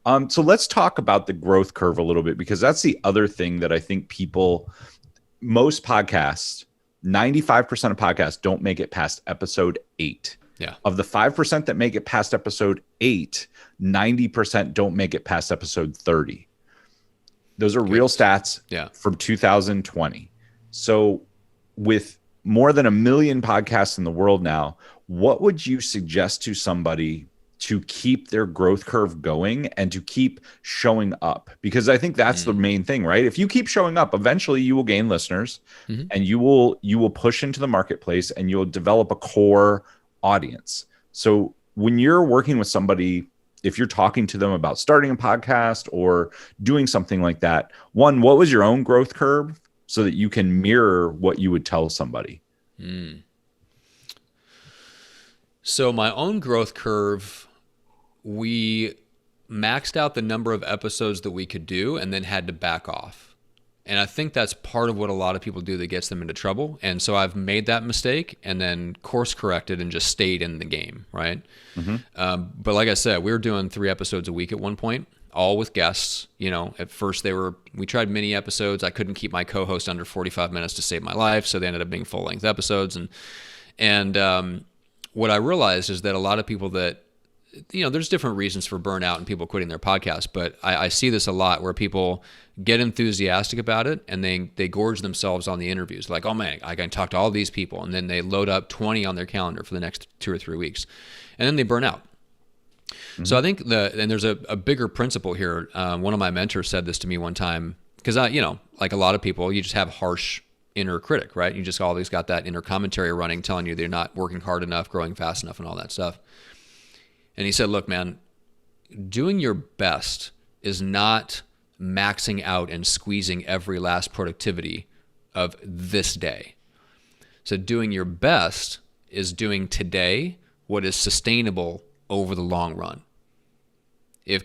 So let's talk about the growth curve a little bit, because that's the other thing that I think most podcasts, 95% of podcasts don't make it past episode 8. Yeah. Of the 5% that make it past episode 8, 90% don't make it past episode 30. Those are real stats from 2020. So with more than 1 million podcasts in the world now, what would you suggest to somebody to keep their growth curve going and to keep showing up? Because I think that's the main thing, right? If you keep showing up, eventually you will gain listeners, and you will push into the marketplace, and you'll develop a core audience. So when you're working with somebody, if you're talking to them about starting a podcast or doing something like that, one, what was your own growth curve so that you can mirror what you would tell somebody? So my own growth curve, we maxed out the number of episodes that we could do and then had to back off. And I think that's part of what a lot of people do that gets them into trouble. And so I've made that mistake and then course corrected and just stayed in the game, right? But like I said, we were doing 3 episodes a week at one point, all with guests. You know, at first we tried mini episodes. I couldn't keep my co-host under 45 minutes to save my life, so they ended up being full-length episodes. And what I realized is that a lot of people that, you know, there's different reasons for burnout and people quitting their podcast, but I see this a lot where people get enthusiastic about it and they gorge themselves on the interviews. Like, oh man, I can talk to all these people. And then they load up 20 on their calendar for the next 2 or 3 weeks. And then they burn out. So I think and there's a bigger principle here. One of my mentors said this to me one time, because like a lot of people, you just have harsh inner critic, right? You just always got that inner commentary running, telling you they're not working hard enough, growing fast enough, and all that stuff. And he said, look, man, doing your best is not maxing out and squeezing every last productivity of this day. So doing your best is doing today what is sustainable over the long run.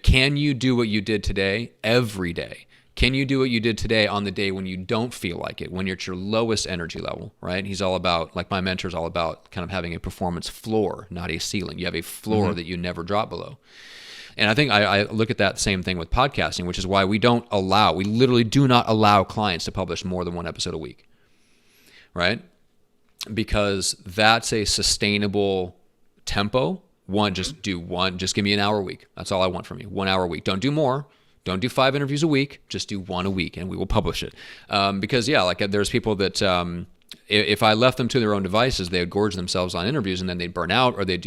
Can you do what you did today every day? Can you do what you did today on the day when you don't feel like it, when you're at your lowest energy level, right? He's all about, like my mentor's all about kind of having a performance floor, not a ceiling. You have a floor that you never drop below. And I think I look at that same thing with podcasting, which is why we literally do not allow clients to publish more than 1 episode a week, right? Because that's a sustainable tempo. Just give me an hour a week. That's all I want from you. 1 hour a week. Don't do more. Don't do 5 interviews a week. Just do 1 a week, and we will publish it. Because there's people that if I left them to their own devices, they would gorge themselves on interviews, and then they'd burn out, or they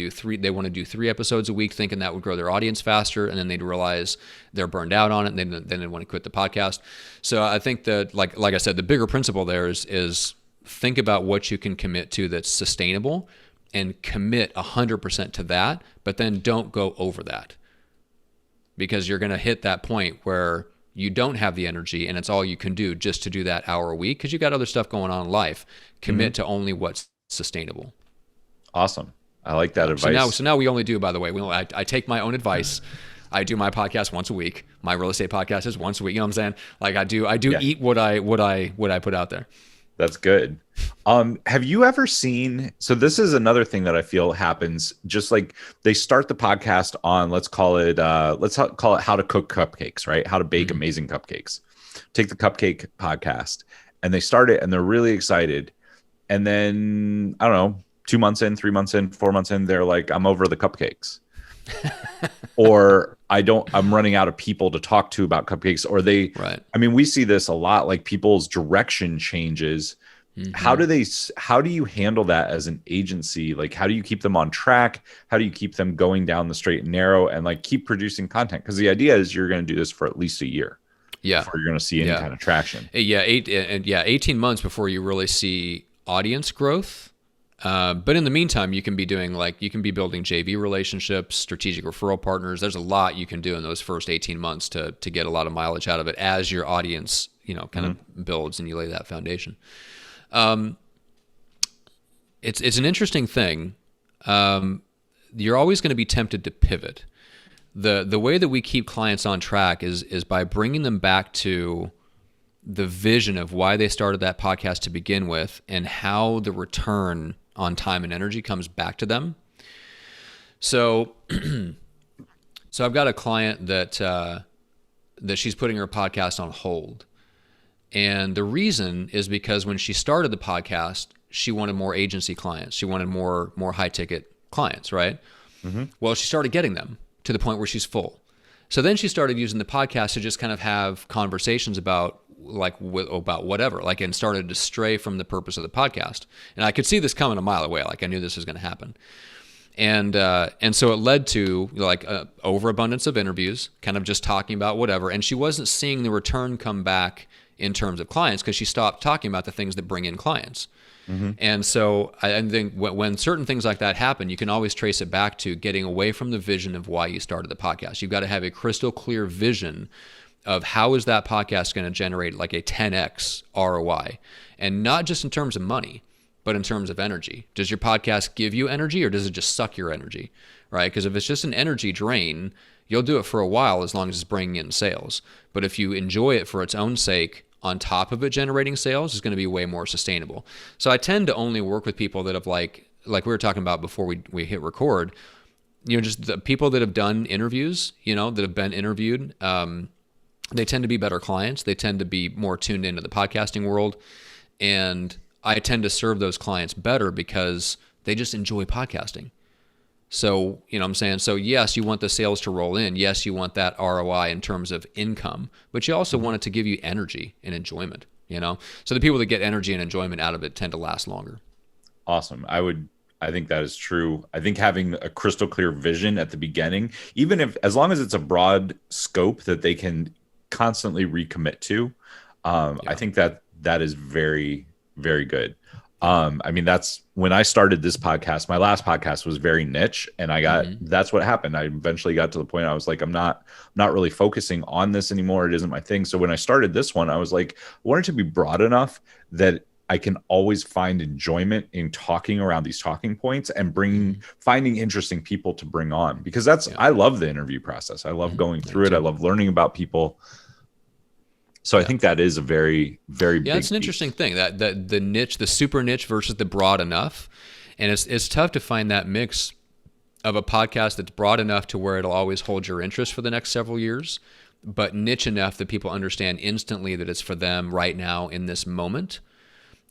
want to do 3 episodes a week, thinking that would grow their audience faster, and then they'd realize they're burned out on it, and then they want to quit the podcast. So I think that, like I said, the bigger principle there is think about what you can commit to that's sustainable, and commit 100% to that, but then don't go over that. Because you're going to hit that point where you don't have the energy and it's all you can do just to do that hour a week because you got other stuff going on in life. Commit to only what's sustainable. Awesome. I like that advice. So now we only do, by the way, I take my own advice. I do my podcast once a week. My real estate podcast is once a week. You know what I'm saying? Like I do eat what I put out there. That's good. Have you ever seen, so this is another thing that I feel happens, just like they start the podcast on, let's call it how to cook cupcakes, right? How to bake amazing cupcakes. Take the cupcake podcast and they start it and they're really excited. And then, I don't know, 2 months in, 3 months in, 4 months in, they're like, I'm over the cupcakes. Or I'm running out of people to talk to about cupcakes, or right. I mean, we see this a lot, like people's direction changes. How do you handle that as an agency? Like, how do you keep them on track? How do you keep them going down the straight and narrow and like keep producing content? Because the idea is you're going to do this for at least a year. Yeah. Before you're going to see any kind of traction. 18 months before you really see audience growth. But in the meantime, you can be building JV relationships, strategic referral partners. There's a lot you can do in those first 18 months to get a lot of mileage out of it as your audience, kind of builds and you lay that foundation. It's an interesting thing. You're always going to be tempted to pivot. The way that we keep clients on track is by bringing them back to the vision of why they started that podcast to begin with and how the return on time and energy comes back to them. So So I've got a client that she's putting her podcast on hold. And the reason is because when she started the podcast, she wanted more agency clients. She wanted more high ticket clients, right? Mm-hmm. Well, she started getting them to the point where she's full. So then she started using the podcast to just kind of have conversations about whatever, and started to stray from the purpose of the podcast. And I could see this coming a mile away. Like I knew this was going to happen. And so it led to overabundance of interviews, kind of just talking about whatever. And she wasn't seeing the return come back in terms of clients because she stopped talking about the things that bring in clients. Mm-hmm. And so I think when certain things like that happen, you can always trace it back to getting away from the vision of why you started the podcast. You've got to have a crystal clear vision of how is that podcast going to generate like a 10x ROI, and not just in terms of money, but in terms of energy. Does your podcast give you energy, or does it just suck your energy, right? Because if it's just an energy drain, you'll do it for a while as long as it's bringing in sales. But if you enjoy it for its own sake, on top of it generating sales, is going to be way more sustainable. So I tend to only work with people that have like we were talking about before we hit record, just the people that have done interviews, that have been interviewed. They tend to be better clients. They tend to be more tuned into the podcasting world. And I tend to serve those clients better because they just enjoy podcasting. So, what I'm saying? So yes, you want the sales to roll in. Yes, you want that ROI in terms of income, but you also want it to give you energy and enjoyment, So the people that get energy and enjoyment out of it tend to last longer. Awesome. I think that is true. I think having a crystal clear vision at the beginning, as long as it's a broad scope that they can constantly recommit to, I think that is very, very good. That's when I started this podcast. My last podcast was very niche, and that's what happened. I eventually got to the point I was like, I'm not really focusing on this anymore. It isn't my thing. So when I started this one, I was like, I want it to be broad enough that I can always find enjoyment in talking around these talking points and finding interesting people to bring on, because I love the interview process. I love going through it. I love learning about people. So I think that is a very, very big it's an interesting thing, that the niche, the super niche versus the broad enough. And it's tough to find that mix of a podcast that's broad enough to where it'll always hold your interest for the next several years, but niche enough that people understand instantly that it's for them right now in this moment.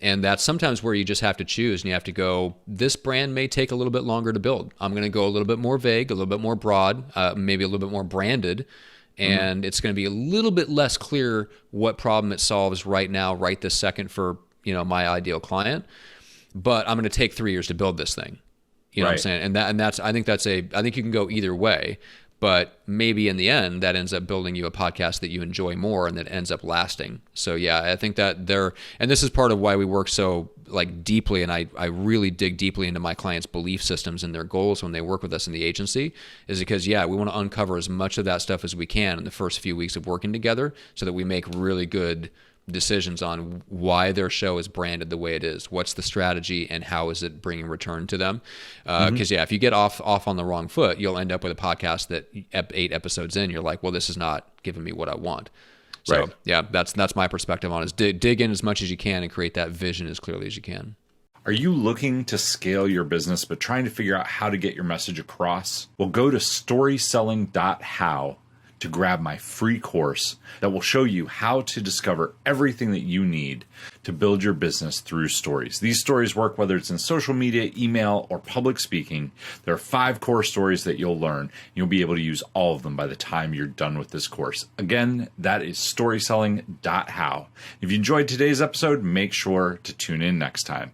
And that's sometimes where you just have to choose, and you have to go, this brand may take a little bit longer to build. I'm going to go a little bit more vague, a little bit more broad, maybe a little bit more branded. And it's going to be a little bit less clear what problem it solves right now, right this second for, my ideal client. But I'm going to take 3 years to build this thing. You know what I'm saying? And I think you can go either way, but maybe in the end that ends up building you a podcast that you enjoy more and that ends up lasting. So yeah, I think that and this is part of why we work so deeply, and I really dig deeply into my clients' belief systems and their goals when they work with us in the agency, is because we want to uncover as much of that stuff as we can in the first few weeks of working together, so that we make really good decisions on why their show is branded the way it is, what's the strategy, and how is it bringing return to them. Because if you get off on the wrong foot, you'll end up with a podcast that 8 episodes in, you're like, well, this is not giving me what I want. So that's my perspective on it, is dig in as much as you can and create that vision as clearly as you can. Are you looking to scale your business but trying to figure out how to get your message across? Well, go to storyselling.how to grab my free course that will show you how to discover everything that you need to build your business through stories. These stories work whether it's in social media, email, or public speaking. There are 5 core stories that you'll learn. You'll be able to use all of them by the time you're done with this course. Again, that is storyselling.how. If you enjoyed today's episode, make sure to tune in next time.